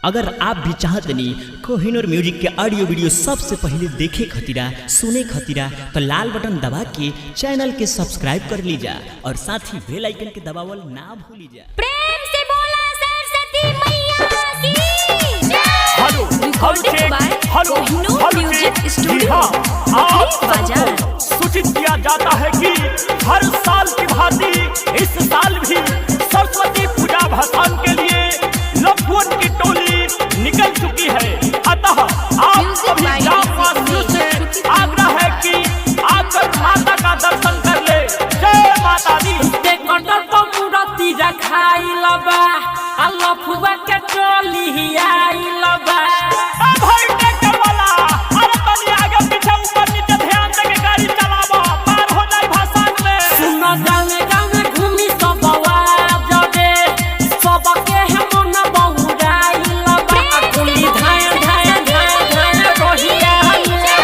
अगर आप भी चाहते नहीं कोहिनूर म्यूजिक के ऑडियो वीडियो सबसे पहले देखे खतीरा सुने खतीरा तो लाल बटन दबा के चैनल के सब्सक्राइब कर लीजा और साथ ही बेल आइकन के दबावल ना भूलिजा। प्रेम से बोला सरस्वती मैया की जय। Hello recording by Kohinoor music studio बाजार। सूचित किया जाता है कि हर साल की भांति इस साल भी सरस्वती पूजा भाषण के लिए लखुअन की टोली निकल चुकी है। अतः आप सभी ग्रामवासियों से आग्रह है कि आकर माता का दर्शन कर ले। जय माता दी। मूर्ति रखाई लबा लफुआ के टोली आई लबा। भाई ट्रैक्टर वाला अरे तनी आगे पीछे ऊपर नीचे ध्यान दे के गाड़ी चलावा, पार हो जाए भाषण में। सुनो गावे गावे घूमी सब आवाज दे सबके है मन बहुराई लबा। कुली धाय धाय धाय धाय रोहिया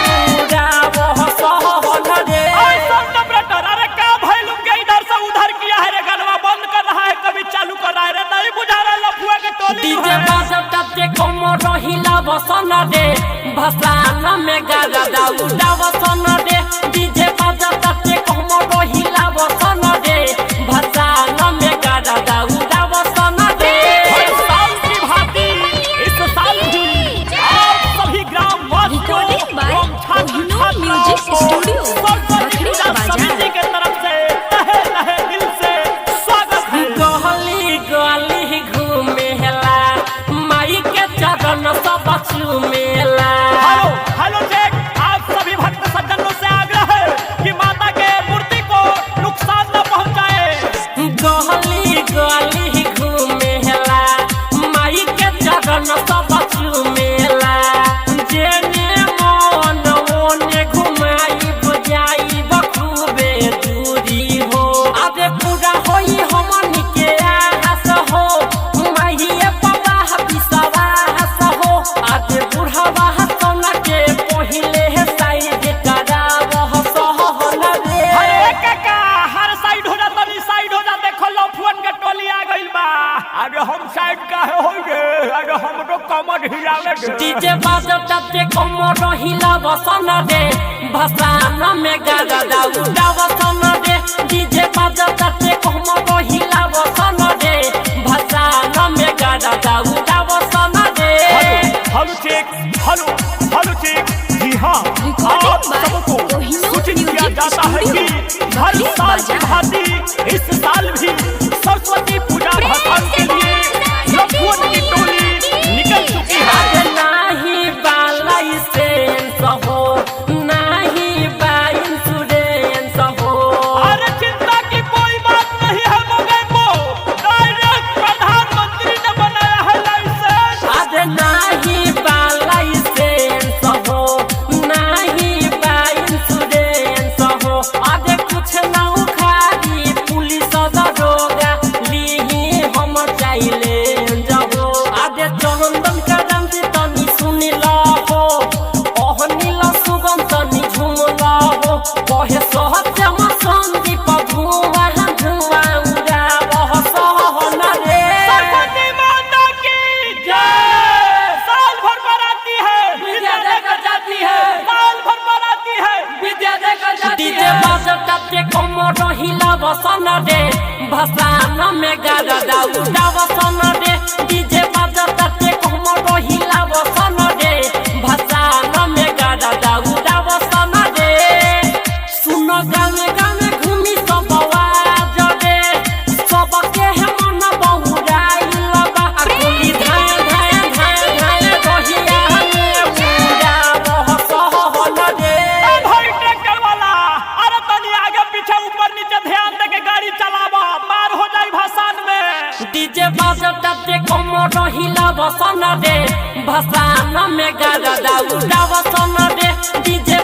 पूरा वो सहल रे। सब ऑपरेटर अरे क्या भाई लोग के इधर से उधर किया है रे, गलवा बंद कर रहा है कभी चालू कर रहा है रे, नहीं बुझा रहा लफुआ के टोली। डीजे बाजता ते कोमो रहिला बसन दे भसान में गाजा दाऊदा बसन दे। डीजे बाजता ते कोमो रहिला बसन दे भसान में गाजा दाऊदा बसन दे। हर साल की भांति इस साल भी आप सभी ग्रामवासियों रिकॉर्डिंग बाय एवं छात्र कोहिनूर म्यूजिक स्टूडियो सरस्वती पूजा समिति के तरफ से तहे तहे दिल से स्वागत है। गली गली घूमेला माई के चरण सब चूमेला। हेलो हेलो चेक, आप सभी भक्त सज्जनों से आग्रह है कि माता के मूर्ति को नुकसान न पहुंचाए। गली गली घूमेला माई के चरण सब चूमेला। जेने मन ओने घुमाई बजाई बखूबे दूरी हो। अबे पूरा होई हमन के आस हो माहिए पता विश्वास हो। अबे बुढ़वा सोना के पहिले साइड करावह सहल रे। अरे काका हर साइड हो जा, तनी साइड हो जा, देखो लफुअन के टोली आ गइल बा। अरे हम साइड काहे होइगे, अरे हमरो कमर हिलावे दे। डीजे बाजता ते कोमो रहिला बसन दे भसान में गाजा दाऊदा बसन दे। डीजे बाजता ते कोमो रहिला बसन दे भसान में गाजा दाऊदा बसन दे। Hello check, hello check. जी हाँ, आप सबको सूचित किया जाता है कि हर साल की भांति इस साल भी सरस्वती पूजा भाषण के लिए लखुअन की टोली निकल चुकी है। अरे नाही बा लाइसेंस हो नाही बा इंश्योरेंस हो। अरे चिंता की कोई बात नहीं है मगर वो डायरेक्ट प्रधानमंत्री ने बनाया है लाइसेंस। अरे नाही बा लाइसेंस हो नाही बा इंश्योरेंस हो। अरे कुछ ना उखाड़ी पुलिस दरोगा लीही हम चाइले जाओ। अरे चंदन कदम से तनी सुनी ला हो ओह नीला सुगम तनी झूम ला हो। कहे सहत्य हम संदीप धुआं धुआं उड़ा वह सहन रे। सरस्वती माता की जय। साल भर बराती है विद्या देकर जाती है साल भर बराती है विद्या देकर जाती है। डीजे बाजता ते कोमो रहिला बसन दे भसान में गाजा दाऊदा बसन दे। डीजे बाजता ते कोमो रहिला बसन दे भसान में गाजा दाऊदा बसन दे। सुनो गावे गावे घूमी सब आवाज दे सबके है मन बहुराई लबा। कुली धाय धाय धाय धाय रोहिया पूरा वो सहल रे। भाई ट्रैक्टर वाला अरे तनी आगे पीछे ऊपर नीचे ध्यान दे के गाड़ी चलावा, पार हो जाए भाषण में। डीजे बाजता ते कोमो रहिला बसन दे भसान में गाजा दाऊदा बसन दे। डीजे